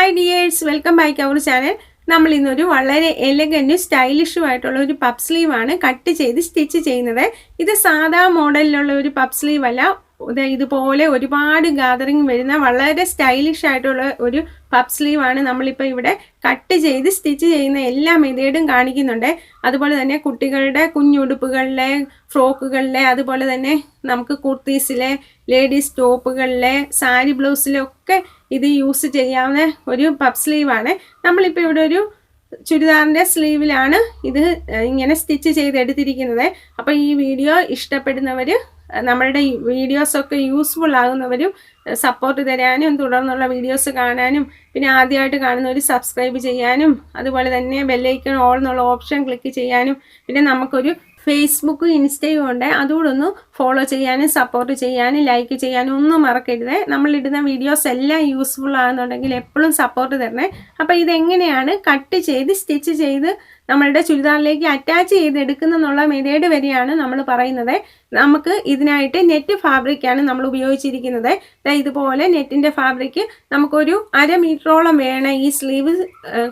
Hi dears, welcome back to our channel. നമ്മൾ ഇന്നൊരു വളരെ എലഗന്റ് സ്റ്റൈലിഷും ആയിട്ടുള്ള ഒരു പഫ് സ്ലീവ് ആണ് കട്ട് ചെയ്ത് സ്റ്റിച്ച് ചെയ്യുന്നത്. ഇത് സാധാ മോഡലിലുള്ള ഒരു പഫ് സ്ലീവ് അല്ല. ഇതുപോലെ ഒരുപാട് ഗാദറിംഗ് വരുന്ന വളരെ സ്റ്റൈലിഷ് ആയിട്ടുള്ള ഒരു പഫ് സ്ലീവ് ആണ് നമ്മളിപ്പോൾ ഇവിടെ കട്ട് ചെയ്ത് സ്റ്റിച്ച് ചെയ്യുന്ന എല്ലാ മെത്തേഡും കാണിക്കുന്നുണ്ട്. അതുപോലെ തന്നെ കുട്ടികളുടെ കുഞ്ഞുടുപ്പുകളിലെ, ഫ്രോക്കുകളിലെ, അതുപോലെ തന്നെ നമുക്ക് കുർത്തീസിലെ, ലേഡീസ് ടോപ്പുകളിലെ, സാരി ബ്ലൗസിലൊക്കെ ഇത് യൂസ് ചെയ്യാവുന്ന ഒരു പഫ് സ്ലീവ് ആണ്. നമ്മളിപ്പോൾ ഇവിടെ ഒരു ചുരിദാറിൻ്റെ സ്ലീവിലാണ് ഇത് ഇങ്ങനെ സ്റ്റിച്ച് ചെയ്തെടുത്തിരിക്കുന്നത്. അപ്പോൾ ഈ വീഡിയോ ഇഷ്ടപ്പെടുന്നവർ, നമ്മളുടെ വീഡിയോസൊക്കെ യൂസ്ഫുൾ ആകുന്നവരും സപ്പോർട്ട് തരാനും, തുടർന്നുള്ള വീഡിയോസ് കാണാനും, പിന്നെ ആദ്യമായിട്ട് കാണുന്നവർ സബ്സ്ക്രൈബ് ചെയ്യാനും, അതുപോലെ തന്നെ ബെല്ലൈക്കൺ ഓൾ എന്നുള്ള ഓപ്ഷൻ ക്ലിക്ക് ചെയ്യാനും, പിന്നെ നമുക്കൊരു ഫേസ്ബുക്കും ഇൻസ്റ്റയും ഉണ്ട്, അതുകൂടെ ഒന്ന് ഫോളോ ചെയ്യാനും സപ്പോർട്ട് ചെയ്യാനും ലൈക്ക് ചെയ്യാനും ഒന്നും മറക്കരുത്. നമ്മളിടുന്ന വീഡിയോസ് എല്ലാം യൂസ്ഫുൾ ആകുന്നുണ്ടെങ്കിൽ എപ്പോഴും സപ്പോർട്ട് തരണേ. അപ്പോൾ ഇതെങ്ങനെയാണ് കട്ട് ചെയ്ത് സ്റ്റിച്ച് ചെയ്ത് നമ്മളുടെ ചുരിദാറിലേക്ക് അറ്റാച്ച് ചെയ്തെടുക്കുന്നുള്ള മെത്തേഡ് വരെയാണ് നമ്മൾ പറയുന്നത്. നമുക്ക് ഇതിനായിട്ട് നെറ്റ് ഫാബ്രിക്കാണ് നമ്മൾ ഉപയോഗിച്ചിരിക്കുന്നത്. ഇതുപോലെ നെറ്റിൻ്റെ ഫാബ്രിക് നമുക്കൊരു 1/2 മീറ്ററോളം വേണം ഈ സ്ലീവ്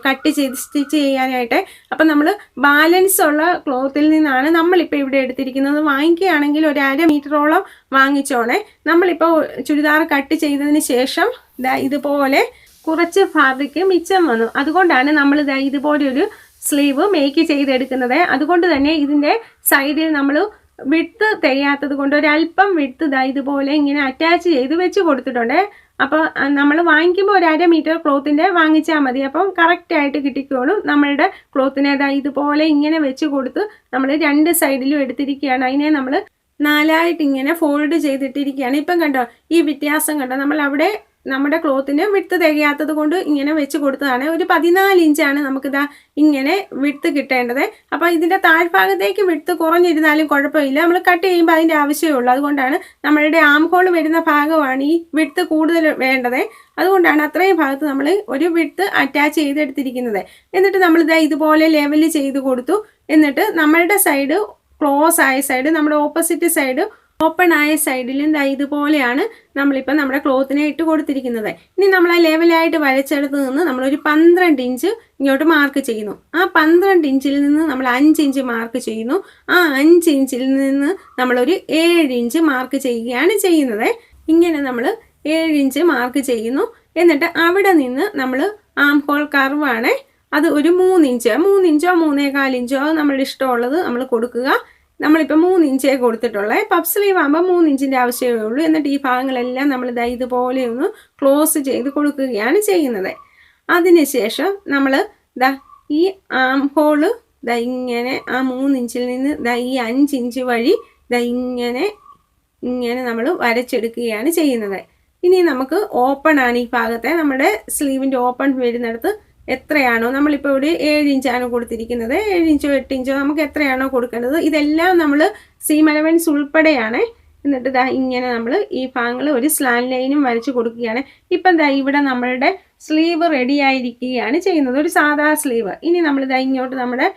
കട്ട് ചെയ്ത് സ്റ്റിച്ച് ചെയ്യാനായിട്ട്. അപ്പം നമ്മൾ ബാലൻസ് ഉള്ള ക്ലോത്തിൽ നിന്നാണ് നമ്മളിപ്പോൾ ഇവിടെ എടുത്തിരിക്കുന്നത്. വാങ്ങിക്കുകയാണെങ്കിൽ ഒരു 1/2 മീറ്ററോളം വാങ്ങിച്ചോണേ. നമ്മളിപ്പോൾ ചുരിദാർ കട്ട് ചെയ്തതിന് ശേഷം ഇതുപോലെ കുറച്ച് ഫാബ്രിക് മിച്ചം വന്നു. അതുകൊണ്ടാണ് നമ്മൾ ഇതുപോലെ ഒരു സ്ലീവ് മേക്ക് ചെയ്തെടുക്കുന്നത്. അതുകൊണ്ട് തന്നെ ഇതിൻ്റെ സൈഡിൽ നമ്മൾ വിഡ്ത്ത് തികയാത്തത് കൊണ്ട് ഒരല്പം വിഡ്ത്ത് ഇതുപോലെ ഇങ്ങനെ അറ്റാച്ച് ചെയ്ത് വെച്ച് കൊടുത്തിട്ടുണ്ട്. അപ്പോൾ നമ്മൾ വാങ്ങിക്കുമ്പോൾ ഒരു 1/2 മീറ്റർ ക്ലോത്തിൻ്റെ വാങ്ങിച്ചാൽ മതി. അപ്പം കറക്റ്റായിട്ട് കിട്ടിക്കോളും. നമ്മളുടെ ക്ലോത്തിനെ ഇതുപോലെ ഇങ്ങനെ വെച്ച് കൊടുത്ത് നമ്മൾ 2 സൈഡിലും എടുത്തിരിക്കുകയാണ്. അതിനെ നമ്മൾ 4ആയിട്ട് ഇങ്ങനെ ഫോൾഡ് ചെയ്തിട്ടിരിക്കുകയാണ്. ഇപ്പം കണ്ടോ ഈ വ്യത്യാസം കണ്ടോ? നമ്മൾ അവിടെ നമ്മുടെ ക്ലോത്തിന് വിഡ്ത്ത് തികയാത്തത് കൊണ്ട് ഇങ്ങനെ വെച്ച് കൊടുത്തതാണ്. ഒരു 14 ഇഞ്ചാണ് നമുക്കിതാ ഇങ്ങനെ വിഡ്ത്ത് കിട്ടേണ്ടത്. അപ്പോൾ ഇതിൻ്റെ താഴ്ഭാഗത്തേക്ക് വിഡ്ത്ത് കുറഞ്ഞിരുന്നാലും കുഴപ്പമില്ല, നമ്മൾ കട്ട് ചെയ്യുമ്പോൾ അതിൻ്റെ ആവശ്യമേ ഉള്ളൂ. അതുകൊണ്ടാണ് നമ്മളുടെ ആം ഹോൾ വരുന്ന ഭാഗമാണ് ഈ വിഡ്ത്ത് കൂടുതൽ വേണ്ടത്. അതുകൊണ്ടാണ് അത്രയും ഭാഗത്ത് നമ്മൾ ഒരു വിഡ്ത്ത് അറ്റാച്ച് ചെയ്തെടുത്തിരിക്കുന്നത്. എന്നിട്ട് നമ്മളിതാ ഇതുപോലെ ലെവൽ ചെയ്ത് കൊടുത്തു. എന്നിട്ട് നമ്മളുടെ സൈഡ് ക്ലോസ് ആയ സൈഡ്, നമ്മുടെ ഓപ്പോസിറ്റ് സൈഡ് ഓപ്പൺ ആയ സൈഡിലും ഇതുപോലെയാണ് നമ്മളിപ്പോൾ നമ്മുടെ ക്ലോത്തിനെ ഇട്ട് കൊടുത്തിരിക്കുന്നത്. ഇനി നമ്മൾ ആ ലെവലായിട്ട് വരച്ചെടുത്ത് നിന്ന് നമ്മളൊരു 12 ഇഞ്ച് ഇങ്ങോട്ട് മാർക്ക് ചെയ്യുന്നു. ആ 12 ഇഞ്ചിൽ നിന്ന് നമ്മൾ 5 ഇഞ്ച് മാർക്ക് ചെയ്യുന്നു. ആ 5 ഇഞ്ചിൽ നിന്ന് നമ്മളൊരു 7 ഇഞ്ച് മാർക്ക് ചെയ്യുകയാണ് ചെയ്യുന്നത്. ഇങ്ങനെ നമ്മൾ 7 ഇഞ്ച് മാർക്ക് ചെയ്യുന്നു. എന്നിട്ട് അവിടെ നിന്ന് നമ്മൾ ആം ഹോൾ കർവാണ്, അത് ഒരു 3 ഇഞ്ചോ 3.25 ഇഞ്ചോ നമ്മളുടെ ഇഷ്ടമുള്ളത് നമ്മൾ കൊടുക്കുക. നമ്മളിപ്പോൾ 3 ഇഞ്ചേ കൊടുത്തിട്ടുള്ളത്. പഫ് സ്ലീവ് ആകുമ്പോൾ 3 ഇഞ്ചിൻ്റെ ആവശ്യമേ ഉള്ളൂ. എന്നിട്ട് ഈ ഭാഗങ്ങളെല്ലാം നമ്മൾ ഇതുപോലെ ഒന്ന് ക്ലോസ് ചെയ്ത് കൊടുക്കുകയാണ് ചെയ്യുന്നത്. അതിനുശേഷം നമ്മൾ ഈ ആം ഹോള് ഇങ്ങനെ ആ 3 ഇഞ്ചിൽ നിന്ന് ഈ 5 ഇഞ്ച് വഴി ഇങ്ങനെ നമ്മൾ വരച്ചെടുക്കുകയാണ് ചെയ്യുന്നത്. ഇനി നമുക്ക് ഓപ്പൺ ആണ് ഈ ഭാഗത്തെ, നമ്മുടെ സ്ലീവിൻ്റെ ഓപ്പൺ വരുന്നിടത്ത് എത്രയാണോ, നമ്മളിപ്പോൾ ഇവിടെ 7 ഇഞ്ചാണ് കൊടുത്തിരിക്കുന്നത്. 7 ഇഞ്ചോ 8 ഇഞ്ചോ നമുക്ക് എത്രയാണോ കൊടുക്കേണ്ടത് ഇതെല്ലാം നമ്മൾ സീം അലവൻസ് ഉൾപ്പെടെയാണ്. എന്നിട്ട് ഇങ്ങനെ നമ്മൾ ഈ ഭാഗങ്ങൾ ഒരു സ്ലാൻ ലൈനും വരച്ച് കൊടുക്കുകയാണ്. ഇപ്പം ഇവിടെ നമ്മളുടെ സ്ലീവ് റെഡി ആയിരിക്കുകയാണ് ചെയ്യുന്നത്, ഒരു സാധാ സ്ലീവ്. ഇനി നമ്മൾ ഇങ്ങോട്ട് നമ്മുടെ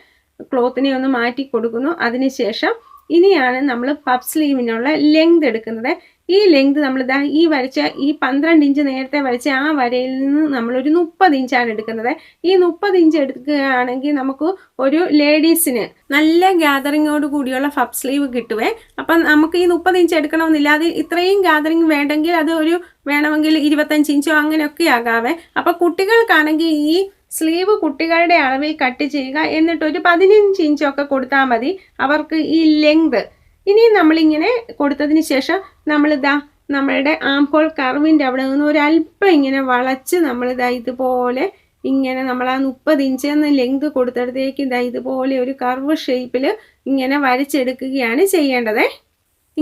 ക്ലോത്തിനെ ഒന്ന് മാറ്റി കൊടുക്കുന്നു. അതിനുശേഷം ഇനിയാണ് നമ്മൾ പഫ് സ്ലീവിനുള്ള ലെങ്ത് എടുക്കുന്നത്. ഈ ലെങ്ത് നമ്മൾ ഈ വരച്ച ഈ 12 ഇഞ്ച് നേരത്തെ വരച്ച ആ വരയിൽ നിന്ന് നമ്മളൊരു 30 ഇഞ്ചാണ് എടുക്കുന്നത്. ഈ 30 ഇഞ്ച് എടുക്കുകയാണെങ്കിൽ നമുക്ക് ഒരു ലേഡീസിന് നല്ല ഗ്യാതറിങ്ങോട് കൂടിയുള്ള പഫ് സ്ലീവ് കിട്ടുവേ. അപ്പം നമുക്ക് ഈ 30 ഇഞ്ച് എടുക്കണമെന്നില്ല. അത് ഇത്രയും ഗ്യാതറിങ് വേണ്ടെങ്കിൽ അത് ഒരു വേണമെങ്കിൽ 25 ഇഞ്ചോ അങ്ങനെയൊക്കെ ആകാവേ. അപ്പം കുട്ടികൾക്കാണെങ്കിൽ ഈ സ്ലീവ് കുട്ടികളുടെ അളവിൽ കട്ട് ചെയ്യുക. എന്നിട്ട് ഒരു 15 ഇഞ്ചൊക്കെ കൊടുത്താൽ മതി അവർക്ക് ഈ ലെങ്ത്. ഇനി നമ്മളിങ്ങനെ കൊടുത്തതിന് ശേഷം നമ്മളുടെ ആം ഹോൾ കർവിൻ്റെ അവിടെ നിന്ന് ഒരല്പം ഇങ്ങനെ വളച്ച് നമ്മൾ ഇതുപോലെ ഇങ്ങനെ നമ്മൾ ആ 30 ഇഞ്ച് എന്ന ലെങ്ത് കൊടുത്തിടത്തേക്ക് ഇതുപോലെ ഒരു കർവ് ഷേപ്പിൽ ഇങ്ങനെ വരച്ചെടുക്കുകയാണ് ചെയ്യേണ്ടത്.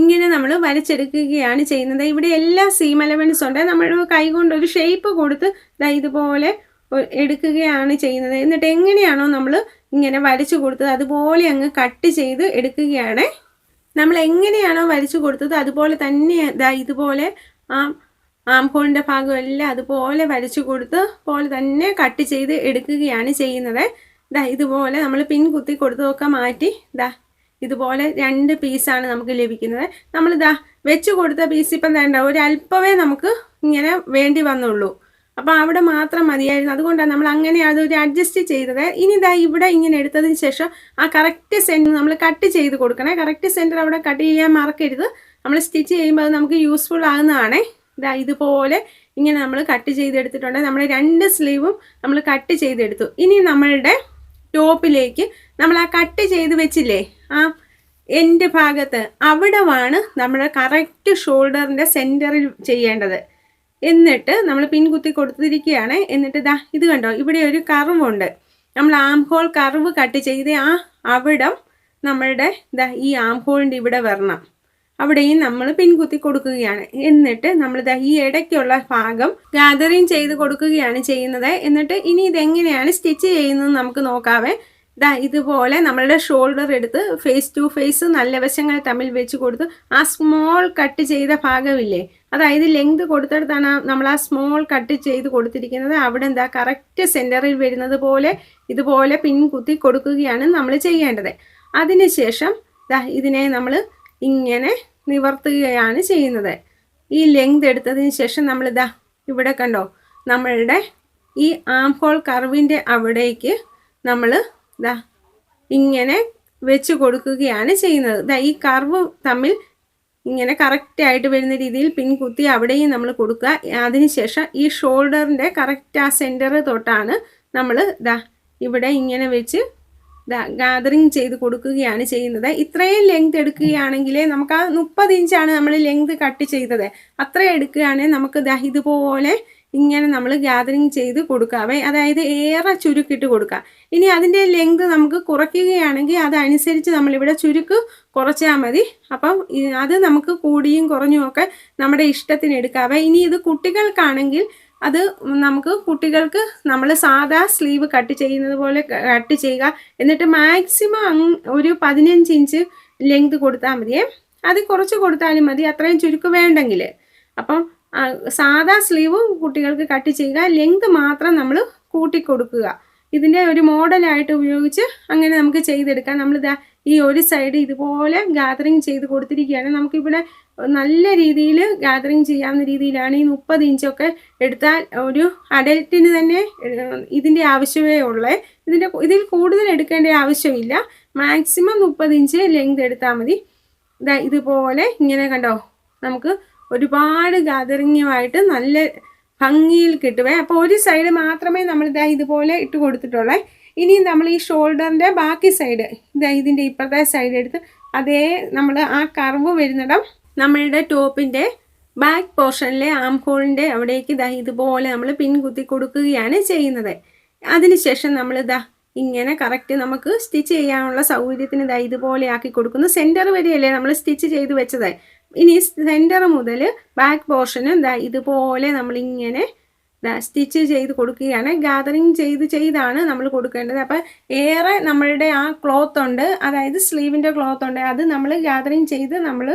ഇങ്ങനെ നമ്മൾ വരച്ചെടുക്കുകയാണ് ചെയ്യുന്നത്. ഇവിടെ എല്ലാ സീം അലവൻസ് ഉണ്ട്. നമ്മൾ കൈകൊണ്ട് ഒരു ഷേപ്പ് കൊടുത്ത് ഇതുപോലെ എടുക്കുകയാണ് ചെയ്യുന്നത്. എന്നിട്ട് എങ്ങനെയാണോ നമ്മൾ ഇങ്ങനെ വരച്ചു കൊടുത്തത് അതുപോലെ അങ്ങ് കട്ട് ചെയ്ത് എടുക്കുകയാണ്. നമ്മൾ എങ്ങനെയാണോ വരച്ചു കൊടുത്തത് അതുപോലെ തന്നെ ഇതുപോലെ ആം ഹോളിൻ്റെ ഭാഗമെല്ലാം അതുപോലെ വരച്ചു കൊടുത്ത് പോലെ തന്നെ കട്ട് ചെയ്ത് എടുക്കുകയാണ് ചെയ്യുന്നത്. ഇതുപോലെ നമ്മൾ പിൻ കുത്തി കൊടുത്തതൊക്കെ മാറ്റി ഇതുപോലെ 2 പീസാണ് നമുക്ക് ലഭിക്കുന്നത്. നമ്മൾ വെച്ച് കൊടുത്ത പീസ് ഇപ്പം വേണ്ട ഒരല്പമേ നമുക്ക് ഇങ്ങനെ വേണ്ടി വന്നുള്ളൂ. അപ്പോൾ അവിടെ മാത്രം മതിയായിരുന്നു. അതുകൊണ്ടാണ് നമ്മൾ അങ്ങനെ അതൊരു അഡ്ജസ്റ്റ് ചെയ്തത്. ഇനി ഇതാ ഇവിടെ ഇങ്ങനെ എടുത്തതിന് ശേഷം ആ കറക്റ്റ് സെൻറ്റർ നമ്മൾ കട്ട് ചെയ്ത് കൊടുക്കണേ. കറക്റ്റ് സെൻറ്റർ അവിടെ കട്ട് ചെയ്യാൻ മറക്കരുത്. നമ്മൾ സ്റ്റിച്ച് ചെയ്യുമ്പോൾ അത് നമുക്ക് യൂസ്ഫുൾ ആകുന്നതാണേ. ഇതാ ഇതുപോലെ ഇങ്ങനെ നമ്മൾ കട്ട് ചെയ്തെടുത്തിട്ടുണ്ട്. നമ്മൾ 2 സ്ലീവും നമ്മൾ കട്ട് ചെയ്തെടുത്തു. ഇനി നമ്മളുടെ ടോപ്പിലേക്ക് നമ്മൾ ആ കട്ട് ചെയ്ത് വെച്ചില്ലേ ആ എൻഡ് ഭാഗത്ത്, അവിടമാണ് നമ്മൾ കറക്റ്റ് ഷോൾഡറിൻ്റെ സെൻറ്ററിൽ ചെയ്യേണ്ടത്. എന്നിട്ട് നമ്മൾ പിൻ കുത്തി കൊടുത്തിരിക്കുകയാണ്. എന്നിട്ട് ഇതാ ഇത് കണ്ടോ, ഇവിടെ ഒരു കർവുണ്ട്. നമ്മൾ ആം ഹോൾ കർവ് കട്ട് ചെയ്ത് ആ അവിടം നമ്മളുടെ ഇതാ ഈ ആം ഹോളിൻ്റെ ഇവിടെ വരണം. അവിടെയും നമ്മൾ പിൻ കുത്തി കൊടുക്കുകയാണ്. എന്നിട്ട് നമ്മളിതാ ഈ ഇടയ്ക്കുള്ള ഭാഗം ഗാദറിങ് ചെയ്ത് കൊടുക്കുകയാണ് ചെയ്യുന്നത്. എന്നിട്ട് ഇനി ഇതെങ്ങനെയാണ് സ്റ്റിച്ച് ചെയ്യുന്നത് നമുക്ക് നോക്കാവേ. ഇതാ ഇതുപോലെ നമ്മളുടെ ഷോൾഡർ എടുത്ത് ഫേസ് ടു ഫേസ് നല്ല വശങ്ങൾ തമ്മിൽ വെച്ച് കൊടുത്ത് ആ സ്മോൾ കട്ട് ചെയ്ത ഭാഗമില്ലേ, അതായത് ലെങ്ത് കൊടുത്തെടുത്താണ് നമ്മൾ ആ സ്മോൾ കട്ട് ചെയ്ത് കൊടുത്തിരിക്കുന്നത്. അവിടെ എന്താ കറക്റ്റ് സെൻറ്ററിൽ വരുന്നത് പോലെ ഇതുപോലെ പിൻ കുത്തി കൊടുക്കുകയാണ് നമ്മൾ ചെയ്യേണ്ടത്. അതിനുശേഷം ഇതിനെ നമ്മൾ ഇങ്ങനെ നിവർത്തുകയാണ് ചെയ്യുന്നത്. ഈ ലെങ്ത് എടുത്തതിന് ശേഷം നമ്മളിതാ ഇവിടെ കണ്ടോ, നമ്മളുടെ ഈ ആം ഹോൾ കർവിൻ്റെ അവിടേക്ക് നമ്മൾ ഇതാ ഇങ്ങനെ വെച്ച് കൊടുക്കുകയാണ് ചെയ്യുന്നത്. ഈ കർവ് തമ്മിൽ ഇങ്ങനെ കറക്റ്റായിട്ട് വരുന്ന രീതിയിൽ പിൻ കുത്തി അവിടെയും നമ്മൾ കൊടുക്കുക. അതിനുശേഷം ഈ ഷോൾഡറിൻ്റെ കറക്റ്റ് ആ സെൻറ്റർ തൊട്ടാണ് നമ്മൾ ഇവിടെ ഇങ്ങനെ വെച്ച് ഗാദറിങ് ചെയ്ത് കൊടുക്കുകയാണ് ചെയ്യുന്നത്. ഇത്രയും ലെങ്ത് എടുക്കുകയാണെങ്കിൽ നമുക്ക് ആ 30 ഇഞ്ചാണ് നമ്മൾ ലെങ്ത് കട്ട് ചെയ്തത്. അത്രയും എടുക്കുകയാണെങ്കിൽ നമുക്ക് ഇതുപോലെ ഇങ്ങനെ നമ്മൾ ഗാദറിങ് ചെയ്ത് കൊടുക്കാവേ. അതായത് ഏറെ ചുരുക്കിട്ട് കൊടുക്കുക. ഇനി അതിൻ്റെ ലെങ്ത് നമുക്ക് കുറയ്ക്കുകയാണെങ്കിൽ അതനുസരിച്ച് നമ്മളിവിടെ ചുരുക്ക് കുറച്ചാൽ മതി. അപ്പം അത് നമുക്ക് കൂടിയും കുറഞ്ഞും ഒക്കെ നമ്മുടെ ഇഷ്ടത്തിന് എടുക്കാവേ. ഇനി ഇത് കുട്ടികൾക്കാണെങ്കിൽ അത് നമുക്ക് കുട്ടികൾക്ക് നമ്മൾ സാധാ സ്ലീവ് കട്ട് ചെയ്യുന്നത് പോലെ കട്ട് ചെയ്യുക. എന്നിട്ട് മാക്സിമം ഒരു 15 ഇഞ്ച് ലെങ്ത് കൊടുത്താൽ മതിയേ. അത് കുറച്ച് കൊടുത്താലും മതി, അത്രയും ചുരുക്ക് വേണ്ടെങ്കിൽ. അപ്പം സാധാ സ്ലീവും കുട്ടികൾക്ക് കട്ട് ചെയ്യുക, ലെങ്ത് മാത്രം നമ്മൾ കൂട്ടിക്കൊടുക്കുക. ഇതിൻ്റെ ഒരു മോഡലായിട്ട് ഉപയോഗിച്ച് അങ്ങനെ നമുക്ക് ചെയ്തെടുക്കാം. നമ്മളിതാ ഈ ഒരു സൈഡ് ഇതുപോലെ ഗാദറിങ് ചെയ്ത് കൊടുത്തിരിക്കുകയാണ്. നമുക്കിവിടെ നല്ല രീതിയിൽ ഗാദറിങ് ചെയ്യാവുന്ന രീതിയിലാണ്. ഈ 30 ഇഞ്ചൊക്കെ എടുത്താൽ ഒരു അഡൽറ്റിന് തന്നെ ഇതിൻ്റെ ആവശ്യമേ ഉള്ളേ. ഇതിൽ കൂടുതൽ എടുക്കേണ്ട ആവശ്യമില്ല. മാക്സിമം 30 ഇഞ്ച് ലെങ്ത് എടുത്താൽ മതി. ഇതുപോലെ ഇങ്ങനെ കണ്ടോ, നമുക്ക് ഒരുപാട് ഗാദറിങ്ങുമായിട്ട് നല്ല ഭംഗിയിൽ കിട്ടുവേ. അപ്പോൾ ഒരു സൈഡ് മാത്രമേ നമ്മൾ ഇതുപോലെ ഇട്ട് കൊടുത്തിട്ടുള്ളേ. ഇനി നമ്മൾ ഈ ഷോൾഡറിൻ്റെ ബാക്കി സൈഡ് ഇതിൻ്റെ ഇപ്പുറത്തെ സൈഡ് എടുത്ത് അതേ നമ്മൾ ആ കർവ് വരുന്നിടം നമ്മളുടെ ടോപ്പിൻ്റെ ബാക്ക് പോർഷനിലെ ആം ഹോളിൻ്റെ അവിടേക്ക് ഇതുപോലെ നമ്മൾ പിൻ കുത്തി കൊടുക്കുകയാണ് ചെയ്യുന്നത്. അതിനുശേഷം നമ്മൾ ഇങ്ങനെ കറക്റ്റ് നമുക്ക് സ്റ്റിച്ച് ചെയ്യാനുള്ള സൗകര്യത്തിന് ഇതുപോലെ ആക്കി കൊടുക്കുന്നു. സെൻറ്റർ വരെയല്ലേ നമ്മൾ സ്റ്റിച്ച് ചെയ്ത് വെച്ചത്. ഇനി സെൻറ്റർ മുതൽ ബാക്ക് പോർഷന് ഇതുപോലെ നമ്മളിങ്ങനെ സ്റ്റിച്ച് ചെയ്ത് കൊടുക്കുകയാണ്. ഗാദറിങ് ചെയ്താണ് നമ്മൾ കൊടുക്കേണ്ടത്. അപ്പം ഏറെ നമ്മളുടെ ആ ക്ലോത്ത് ഉണ്ട്, അതായത് സ്ലീവിൻ്റെ ക്ലോത്ത് ഉണ്ട്, അത് നമ്മൾ ഗാദറിങ് ചെയ്ത് നമ്മൾ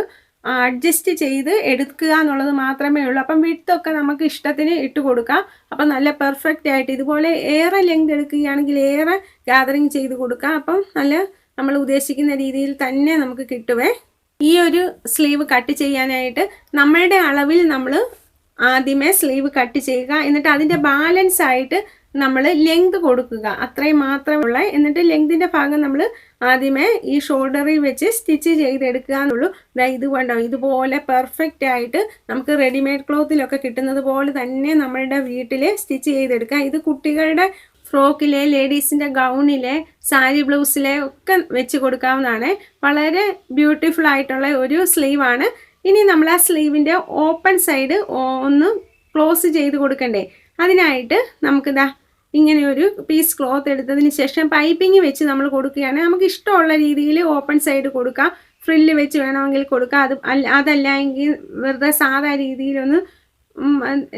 അഡ്ജസ്റ്റ് ചെയ്ത് എടുക്കുക എന്നുള്ളത് മാത്രമേ ഉള്ളൂ. അപ്പം വിഡ്ത്തൊക്കെ നമുക്ക് ഇഷ്ടത്തിന് ഇട്ട് കൊടുക്കാം. അപ്പം നല്ല പെർഫെക്റ്റ് ആയിട്ട് ഇതുപോലെ ഏറെ ലെങ്ത് എടുക്കുകയാണെങ്കിൽ ഏറെ ഗാദറിങ് ചെയ്ത് കൊടുക്കാം. അപ്പം നല്ല നമ്മൾ ഉദ്ദേശിക്കുന്ന രീതിയിൽ തന്നെ നമുക്ക് കിട്ടുവേ. ഈ ഒരു സ്ലീവ് കട്ട് ചെയ്യാനായിട്ട് നമ്മളുടെ അളവിൽ നമ്മൾ ആദ്യമേ സ്ലീവ് കട്ട് ചെയ്യുക. എന്നിട്ട് അതിൻ്റെ ബാലൻസ് ആയിട്ട് നമ്മൾ ലെങ്ത് കൊടുക്കുക, അത്രയും മാത്രമുള്ള. എന്നിട്ട് ലെങ്തിൻ്റെ ഭാഗം നമ്മൾ ആദ്യമേ ഈ ഷോൾഡറിൽ വെച്ച് സ്റ്റിച്ച് ചെയ്തെടുക്കുക എന്നുള്ളൂ. ഇത് കണ്ടോ, ഇതുപോലെ പെർഫെക്റ്റ് ആയിട്ട് നമുക്ക് റെഡിമെയ്ഡ് ക്ലോത്തിലൊക്കെ കിട്ടുന്നത് പോലെ തന്നെ നമ്മളുടെ വീട്ടിൽ സ്റ്റിച്ച് ചെയ്തെടുക്കുക. ഇത് കുട്ടികളുടെ ഫ്രോക്കിലെ, ലേഡീസിൻ്റെ ഗൗണിലെ, സാരി ബ്ലൗസിലെ ഒക്കെ വെച്ച് കൊടുക്കാവുന്നതാണ്. വളരെ ബ്യൂട്ടിഫുൾ ആയിട്ടുള്ള ഒരു സ്ലീവാണ്. ഇനി നമ്മൾ ആ സ്ലീവിൻ്റെ ഓപ്പൺ സൈഡ് ഒന്ന് ക്ലോസ് ചെയ്ത് കൊടുക്കണ്ടേ. അതിനായിട്ട് നമുക്കിതാ ഇങ്ങനെ ഒരു പീസ് ക്ലോത്ത് എടുത്തതിന് ശേഷം പൈപ്പിംഗ് വെച്ച് നമ്മൾ കൊടുക്കുകയാണ്. നമുക്ക് ഇഷ്ടമുള്ള രീതിയിൽ ഓപ്പൺ സൈഡ് കൊടുക്കാം, ഫ്രില്ല് വെച്ച് വേണമെങ്കിൽ കൊടുക്കാം. അതല്ല എങ്കിൽ വെറുതെ സാധാ രീതിയിലൊന്ന്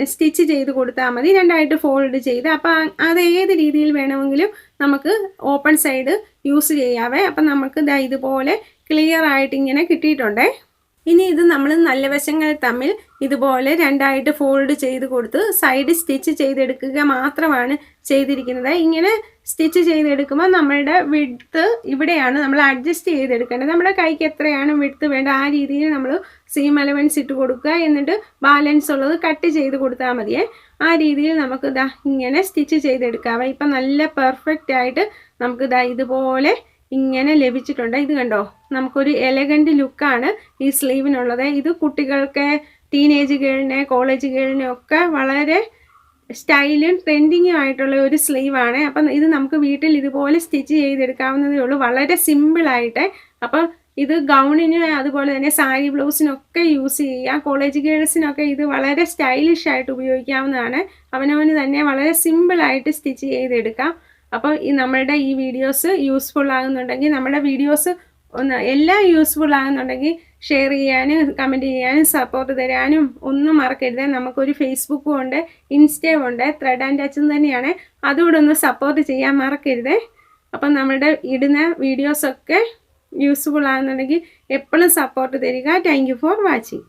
സ്റ്റിച്ച് ചെയ്ത് കൊടുത്താൽ മതി, രണ്ടായിട്ട് ഫോൾഡ് ചെയ്ത്. അപ്പം അത് ഏത് രീതിയിൽ വേണമെങ്കിലും നമുക്ക് ഓപ്പൺ സൈഡ് യൂസ് ചെയ്യാവേ. അപ്പം നമുക്ക് ഇതുപോലെ ക്ലിയർ ആയിട്ട് ഇങ്ങനെ കിട്ടിയിട്ടുണ്ടേ. ഇനി ഇത് നമ്മൾ നല്ല വശങ്ങൾ തമ്മിൽ ഇതുപോലെ രണ്ടായിട്ട് ഫോൾഡ് ചെയ്ത് കൊടുത്ത് സൈഡ് സ്റ്റിച്ച് ചെയ്തെടുക്കുക മാത്രമാണ് ചെയ്തിരിക്കുന്നത്. ഇങ്ങനെ സ്റ്റിച്ച് ചെയ്തെടുക്കുമ്പോൾ നമ്മളുടെ വിഡ്ത്ത് ഇവിടെയാണ് നമ്മൾ അഡ്ജസ്റ്റ് ചെയ്തെടുക്കേണ്ടത്. നമ്മുടെ കൈക്ക് എത്രയാണ് വിഡ്ത്ത് വേണ്ട ആ രീതിയിൽ നമ്മൾ സീം അലവൻസ് ഇട്ട് കൊടുക്കുക. എന്നിട്ട് ബാലൻസ് ഉള്ളത് കട്ട് ചെയ്ത് കൊടുത്താൽ മതിയേ. ആ രീതിയിൽ നമുക്ക് ഇതാ ഇങ്ങനെ സ്റ്റിച്ച് ചെയ്തെടുക്കാവേ. ഇപ്പം നല്ല പെർഫെക്റ്റ് ആയിട്ട് നമുക്ക് ഇതാ ഇതുപോലെ ഇങ്ങനെ ലഭിച്ചിട്ടുണ്ട്. ഇത് കണ്ടോ, നമുക്കൊരു എലഗൻറ്റ് ലുക്കാണ് ഈ സ്ലീവിനുള്ളത്. ഇത് കുട്ടികൾക്ക്, ടീനേജ് ഗേളിന്, കോളേജ് ഗേളിന് ഒക്കെ വളരെ സ്റ്റൈലും ട്രെൻഡിങ്ങും ആയിട്ടുള്ള ഒരു സ്ലീവാണ്. അപ്പം ഇത് നമുക്ക് വീട്ടിൽ ഇതുപോലെ സ്റ്റിച്ച് ചെയ്തെടുക്കാവുന്നതേ ഉള്ളൂ, വളരെ സിമ്പിളായിട്ട്. അപ്പം ഇത് ഗൗണിന് അതുപോലെ തന്നെ സാരി ബ്ലൗസിനൊക്കെ യൂസ് ചെയ്യാം. കോളേജ് ഗേൾസിനൊക്കെ ഇത് വളരെ സ്റ്റൈലിഷ് ആയിട്ട് ഉപയോഗിക്കാവുന്നതാണ്. അവനവന് തന്നെ വളരെ സിമ്പിളായിട്ട് സ്റ്റിച്ച് ചെയ്തെടുക്കാം. അപ്പോൾ നമ്മളുടെ ഈ വീഡിയോസ് യൂസ്ഫുൾ ആകുന്നുണ്ടെങ്കിൽ, നമ്മുടെ വീഡിയോസ് എല്ലാം യൂസ്ഫുൾ ആകുന്നുണ്ടെങ്കിൽ ഷെയർ ചെയ്യാനും കമൻറ്റ് ചെയ്യാനും സപ്പോർട്ട് തരാനും ഒന്നും മറക്കരുത്. നമുക്കൊരു ഫേസ്ബുക്കും ഉണ്ട്, ഇൻസ്റ്റയും ഉണ്ട്, ത്രെഡ് ആൻഡ് ടച്ചും തന്നെയാണ്. അതുകൂടെ ഒന്ന് സപ്പോർട്ട് ചെയ്യാൻ മറക്കരുത്. അപ്പം നമ്മുടെ ഇടുന്ന വീഡിയോസൊക്കെ യൂസ്ഫുൾ ആകുന്നുണ്ടെങ്കിൽ എപ്പോഴും സപ്പോർട്ട് തരിക. Thank you for watching.